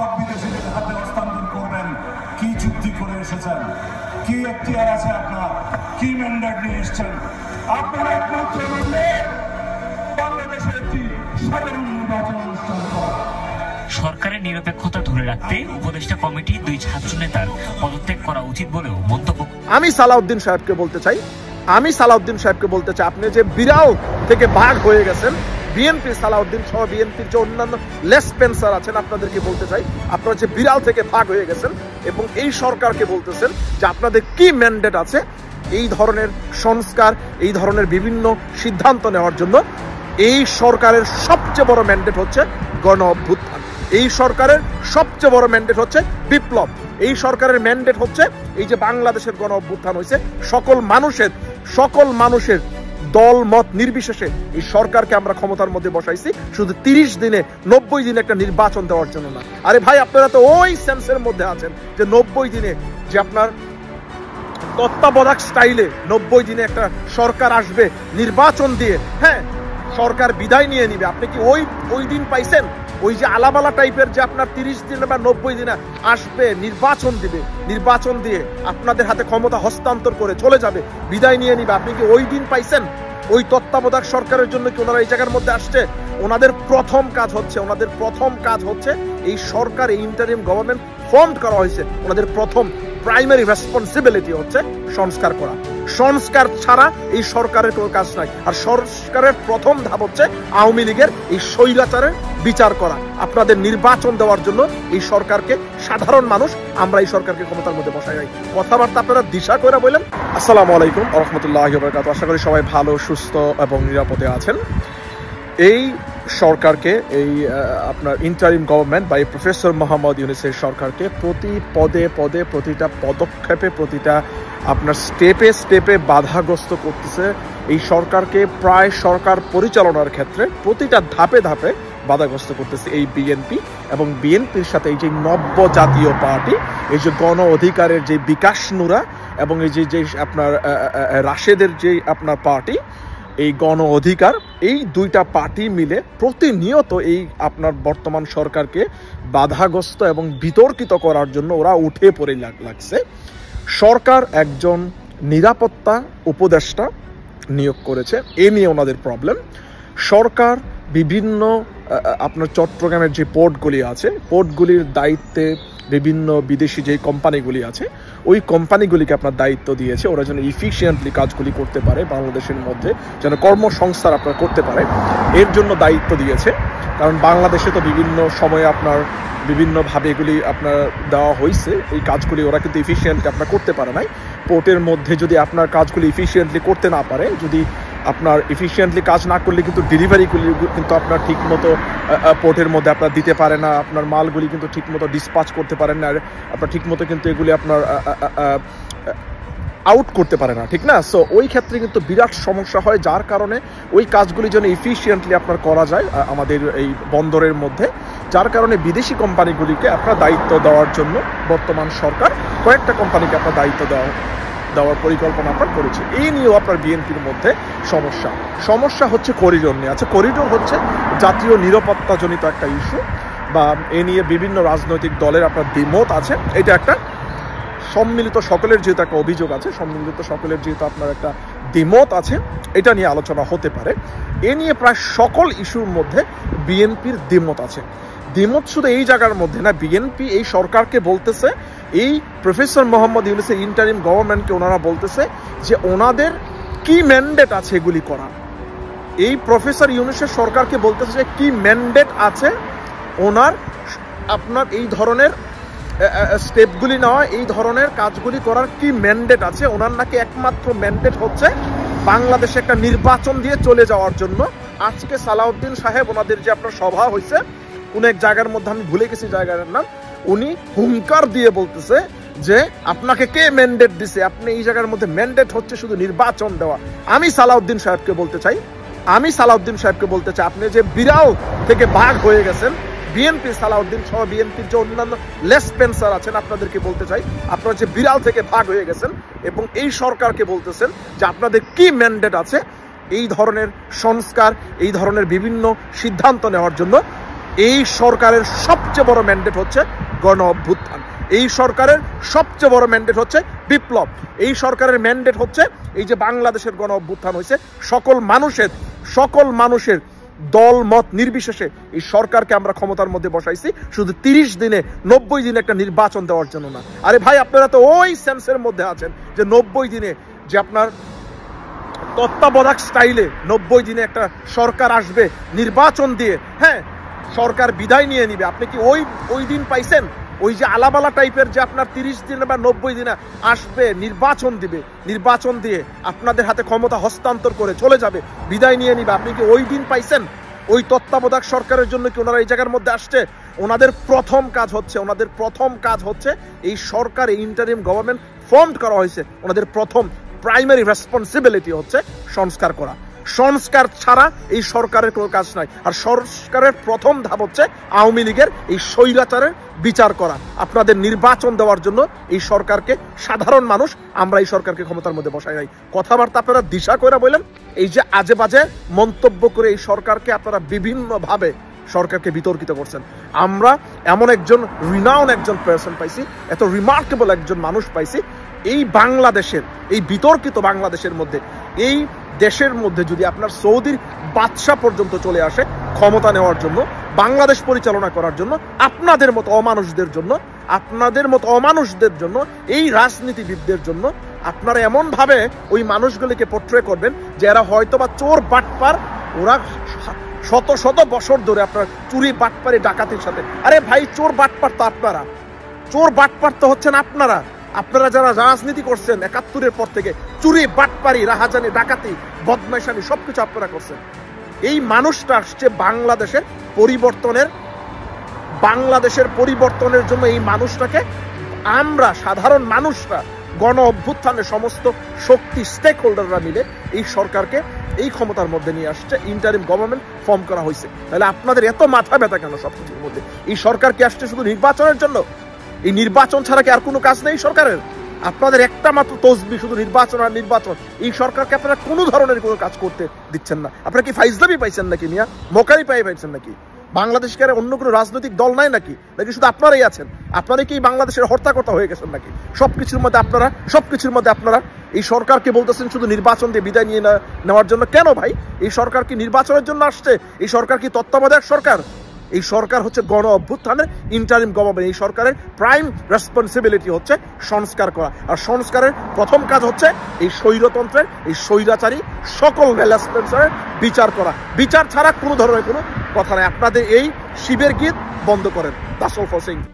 সব বিদেশিদের হাতে হস্তান্তর করবেন? কি চুক্তি করে এসেছেন? কি এখতিয়ার আছে আপনার? কি ম্যান্ডেট নিয়ে এসেছেন? আপনারা একমাত্র বাংলাদেশের একটি সাধারণ নির্বাচন অনুষ্ঠান করা। সরকারের নিরপেক্ষতা ধরে রাখতে উপদেষ্টা কমিটি 2 ছাত্র নেতার পদত্যাগ করা উচিত বলেও মন্তব্য। আমি সালাউদ্দিন সাহেবকে বলতে চাই, আপনি যে বিড়াল থেকে বাঘ হয়ে গেছেন, বিএনপি সালাউদ্দিন সহ বিএনপির যে অন্যান্য লেসপেন্সার আছেন, আপনাদেরকে বলতে চাই আপনারা যে বিড়াল থেকে বাঘ হয়ে গেছেন এবং এই সরকারকে বলতেছেন যে আপনাদের কি ম্যান্ডেট আছে এই ধরনের সংস্কার, এই ধরনের বিভিন্ন সিদ্ধান্ত নেওয়ার জন্য। এই সরকারের সবচেয়ে বড় ম্যান্ডেট হচ্ছে গণ অভ্যুত্থান, এই সরকারের সবচেয়ে বড় ম্যান্ডেট হচ্ছে বিপ্লব, এই সরকারের ম্যান্ডেট হচ্ছে এই যে বাংলাদেশের গণ অভ্যুত্থান হয়েছে, সকল মানুষের দল মত নির্বিশেষে এই সরকারকে আমরা ক্ষমতার মধ্যে বসাইছি শুধু 30 দিনে 90 দিনে একটা নির্বাচন দেওয়ার জন্য না। আরে ভাই, আপনারা তো ওই সেন্সের মধ্যে আছেন যে 90 দিনে যে আপনার তত্ত্বাবধায়ক স্টাইলে 90 দিনে একটা সরকার আসবে নির্বাচন দিয়ে, হ্যাঁ সরকার বিদায় নিয়ে নিবে। আপনি কি ওই দিন পাইছেন? ওই যে আলাবালা টাইপের যে আপনার 30 দিনে বা 90 দিনে আসবে, নির্বাচন দিবে, নির্বাচন দিয়ে আপনাদের হাতে ক্ষমতা হস্তান্তর করে চলে যাবে, বিদায় নিয়ে নিবে, আপনি কি ওই দিন পাইছেন? ওই তত্ত্বাবধায়ক সরকারের জন্য কি ওনারা এই জায়গার মধ্যে আসছে? ওনাদের প্রথম কাজ হচ্ছে এই সরকার, এই ইন্টারিম গভর্নমেন্ট ফর্ম করা হয়েছে, ওনাদের প্রথম প্রাইমারি রেসপন্সিবিলিটি হচ্ছে সংস্কার করা। সংস্কার ছাড়া এই সরকারের কোনো কাজ নাই। আর সংস্কারের প্রথম ধাপ হচ্ছে আওয়ামী লীগের এই স্বৈরাচারের বিচার করা। আপনাদের নির্বাচন দেওয়ার জন্য এই সরকারকে, সাধারণ মানুষ আমরা এই সরকারকে ক্ষমতার মধ্যে বসাই নাই। কথাবার্তা আপনারা দিশা করে বললেন। আসসালামু আলাইকুম ওয়া রাহমাতুল্লাহি ওয়া বারাকাতুহু। আশা করি সবাই ভালো, সুস্থ এবং নিরাপদে আছেন। এই সরকারকে, এই আপনার ইন্টারিম গভর্নমেন্ট বা এই প্রফেসর মোহাম্মদ ইউনূসের সরকারকে প্রতি পদে প্রতিটা পদক্ষেপে, প্রতিটা আপনার স্টেপে বাধাগ্রস্ত করতেছে। এই সরকারকে প্রায় সরকার পরিচালনার ক্ষেত্রে প্রতিটা ধাপে বাধাগ্রস্ত করতেছে এই বিএনপি, এবং বিএনপির সাথে এই যে নব্য জাতীয় পার্টি, এই যে গণ অধিকারের যে বিকাশ নুরা এবং এই যে আপনার রাশেদের যে আপনার পার্টি, এই গণ অধিকার, এই দুইটা পার্টি মিলে প্রতিনিয়ত এই আপনার বর্তমান সরকারকে বাধাগ্রস্ত এবং বিতর্কিত করার জন্য ওরা উঠে পড়ে লাগছে। সরকার একজন নিরাপত্তা উপদেষ্টা নিয়োগ করেছে, এ নিয়ে ওনাদের প্রবলেম। সরকার বিভিন্ন আপনার চট্টগ্রামের যে পোর্টগুলি আছে, পোর্টগুলির দায়িত্বে বিভিন্ন বিদেশি যে কোম্পানিগুলি আছে, ওই কোম্পানিগুলিকে আপনার দায়িত্ব দিয়েছে ওরা যেন ইফিশিয়েন্টলি কাজগুলি করতে পারে, বাংলাদেশের মধ্যে যেন কর্মসংস্থান আপনার করতে পারে, এর জন্য দায়িত্ব দিয়েছে। কারণ বাংলাদেশে তো বিভিন্ন সময়ে আপনার বিভিন্নভাবে এগুলি আপনার দেওয়া হয়েছে, এই কাজগুলি ওরা কিন্তু ইফিশিয়েন্টলি আপনার করতে পারে নাই। পোর্টের মধ্যে যদি আপনার কাজগুলি ইফিশিয়েন্টলি করতে না পারে, যদি আপনার ইফিশিয়েন্টলি কাজ না করলে কিন্তু ডেলিভারিগুলি কিন্তু আপনার ঠিকমতো পোর্টের মধ্যে আপনার দিতে পারে না, আপনার মালগুলি কিন্তু ঠিকমতো ডিসপ্যাচ করতে পারেন না, আর আপনার ঠিকমতো কিন্তু এগুলি আপনার আউট করতে পারে না, ঠিক না? সো ওই ক্ষেত্রে কিন্তু বিরাট সমস্যা হয়, যার কারণে ওই কাজগুলি যেন ইফিশিয়েন্টলি আপনার করা যায় আমাদের এই বন্দরের মধ্যে, যার কারণে বিদেশি কোম্পানিগুলিকে আপনার দায়িত্ব দেওয়ার জন্য বর্তমান সরকার কয়েকটা কোম্পানিকে আপনার দায়িত্ব দেওয়ার পরিকল্পনা আপনার করেছে। এই নিয়েও আপনার বিএনপির মধ্যে সমস্যা হচ্ছে করিডোর নিয়ে আছে। করিডোর হচ্ছে জাতীয় নিরাপত্তাজনিত একটা ইস্যু, বা এ নিয়ে বিভিন্ন রাজনৈতিক দলের আপনার দ্বিমত আছে। এটা একটা সম্মিলিত সকলের যেহেতু একটা অভিযোগ আছে, সম্মিলিত সকলের যেহেতু আপনার একটা দ্বিমত আছে, এটা নিয়ে আলোচনা হতে পারে। এ নিয়ে প্রায় সকল ইস্যুর মধ্যে বিএনপির দ্বিমত আছে। দ্বিমত শুধু এই জায়গার মধ্যে না, বিএনপি এই সরকারকে বলতেছে, এই প্রফেসর মোহাম্মদ ইউনূসের ইন্টারিম গভর্নমেন্টকে ওনারা বলতেছে যে ওনাদের কি ম্যান্ডেট আছে এগুলি করা। এই প্রফেসর ইউনূসের সরকারকে বলতেছে যে কি ম্যান্ডেট আছে ওনার আপনার এই ধরনের স্টেপগুলি নেওয়া, এই ধরনের কাজগুলি করার কি ম্যান্ডেট আছে। ওনার নাকি একমাত্র ম্যান্ডেট হচ্ছে বাংলাদেশে একটা নির্বাচন দিয়ে চলে যাওয়ার জন্য। আজকে সালাউদ্দিন সাহেব ওনাদের যে আপনার সভা হয়েছে কোন এক জায়গার মধ্যে, আমি ভুলে গেছি জায়গার নাম, উনি হুঙ্কার দিয়ে বলতেছে যে আপনাকে কে ম্যান্ডেট দিছে, আপনি এই জায়গার মধ্যে ম্যান্ডেট হচ্ছে শুধু নির্বাচন দেওয়া। আমি সালাউদ্দিন সাহেবকে বলতে চাই আপনি যে বিড়াল থেকে বাঘ হয়ে গেছেন, বিএনপি সালাউদ্দিন সহ বিএনপির যে অন্যান্য লেসপেন্সার আছেন, আপনাদেরকে বলতে চাই আপনারা যে বিড়াল থেকে ভাগ হয়ে গেছেন এবং এই সরকারকে বলতেছেন যে আপনাদের কি ম্যান্ডেট আছে এই ধরনের সংস্কার, এই ধরনের বিভিন্ন সিদ্ধান্ত নেওয়ার জন্য। এই সরকারের সবচেয়ে বড় ম্যান্ডেট হচ্ছে গণ অভ্যুত্থান, এই সরকারের সবচেয়ে বড় ম্যান্ডেট হচ্ছে বিপ্লব, এই সরকারের ম্যান্ডেট হচ্ছে এই যে বাংলাদেশের গণ অভ্যুত্থান হয়েছে, সকল মানুষের দল মত নির্বিশেষে এই সরকারকে আমরা ক্ষমতার মধ্যে বসাইছি শুধু 30 দিনে 90 দিনে একটা নির্বাচন দেওয়ার জন্য না। আরে ভাই, আপনারা তো ওই সেন্সের মধ্যে আছেন যে 90 দিনে যে আপনার তত্ত্বাবধায়ক স্টাইলে 90 দিনে একটা সরকার আসবে নির্বাচন দিয়ে, হ্যাঁ সরকার বিদায় নিয়ে নিবে। আপনি কি ওই দিন পাইছেন? ওই যে আলাবালা টাইপের যে আপনার 30 দিনে বা 90 দিনে আসবে, নির্বাচন দিবে, নির্বাচন দিয়ে আপনাদের হাতে ক্ষমতা হস্তান্তর করে চলে যাবে, বিদায় নিয়ে নিবে, আপনি কি ওই দিন পাইছেন? ওই তত্ত্বাবধায়ক সরকারের জন্য কি ওনারা এই জায়গার মধ্যে আসছে? ওনাদের প্রথম কাজ হচ্ছে এই সরকার, এই ইন্টারিম গভর্নমেন্ট ফর্ম করা হয়েছে, ওনাদের প্রথম প্রাইমারি রেসপন্সিবিলিটি হচ্ছে সংস্কার করা। সংস্কার ছাড়া এই সরকারের কোনো কাজ নাই। আর সংস্কারের প্রথম ধাপ হচ্ছে আওয়ামী লীগের এই স্বৈরাচারের বিচার করা। আপনাদের নির্বাচন দেওয়ার জন্য এই সরকারকে, সাধারণ মানুষ আমরা এই সরকারকে ক্ষমতার মধ্যে বসাই নাই। কথাবার্তা আপনারা দিশা করে বললেন, এই যে আজে বাজে মন্তব্য করে এই সরকারকে আপনারা বিভিন্নভাবে সরকারকে বিতর্কিত করছেন। আমরা এমন একজন রিনাউন একজন পার্সন পাইছি, এত রিমার্কেবল একজন মানুষ পাইছি এই বাংলাদেশের, এই বিতর্কিত বাংলাদেশের মধ্যে, এই দেশের মধ্যে যদি আপনার সৌদির বাদশা পর্যন্ত চলে আসে ক্ষমতা নেওয়ার জন্য, বাংলাদেশ পরিচালনা করার জন্য, আপনাদের মতো অমানুষদের জন্য, এই রাজনীতিবিদদের জন্য আপনারা এমন ভাবে ওই মানুষগুলিকে পোট্রে করবেন যে এরা হয়তো বা চোর বাটপার, ওরা শত বছর ধরে আপনার চুরি বাটপারি ডাকাতির সাথে। আরে ভাই, চোর বাটপার তো আপনারা, চোর বাটপার তো হচ্ছেন আপনারা। আপনারা যারা রাজনীতি করছেন 71-এর পর থেকে, চুরি বাটপারি রাহাজানি ডাকাতি বদমাইশানি সবকিছু আপনারা করছেন। এই মানুষটা আসছে বাংলাদেশের পরিবর্তনের জন্য। এই মানুষটাকে আমরা সাধারণ মানুষরা, গণ অভ্যুত্থানের সমস্ত শক্তি স্টেক হোল্ডাররা মিলে এই সরকারকে এই ক্ষমতার মধ্যে নিয়ে আসছে, ইন্টারিম গভর্নমেন্ট ফর্ম করা হয়েছে। তাহলে আপনাদের এত মাথা ব্যথা কেন সবকিছুর মধ্যে? এই সরকার কি আসছে শুধু নির্বাচনের জন্য? এই নির্বাচন ছাড়া কি আর কোনো কাজ নেই সরকারের? আপনাদের একটা মাত্র তসবি শুধু নির্বাচন আর নির্বাচন। এই সরকারকে আপনারা কোনো ধরনের কোনো কাজ করতে দিচ্ছেন না। আপনারা কি ফাইজলামি পাইছেন নাকি মিয়া? মোকারি পাইছেন নাকি? বাংলাদেশকে আর অন্য কোনো রাজনৈতিক দল নাই নাকি শুধু আপনারাই আছেন? আপনারা কি বাংলাদেশের হর্তাকর্তা হয়ে গেছেন নাকি? সবকিছুর মধ্যে আপনারা এই সরকারকে বলতেছেন শুধু নির্বাচন দিয়ে বিদায় নিয়ে নেওয়ার জন্য। কেন ভাই? এই সরকার কি নির্বাচনের জন্য আসছে? এই সরকার কি তত্ত্বাবধায়ক সরকার? এই সরকার হচ্ছে গণ অভ্যুত্থানের ইন্টারিম গভর্নমেন্ট। এই সরকারের প্রাইম রেসপন্সিবিলিটি হচ্ছে সংস্কার করা। আর সংস্কারের প্রথম কাজ হচ্ছে এই স্বৈরতন্ত্রের, এই স্বৈরাচারী সকল রেসপন্সারের বিচার করা। বিচার ছাড়া কোনো ধরনের কোনো কথা নাই। আপনাদের এই শিবের গীত বন্ধ করেন। That's all for saying.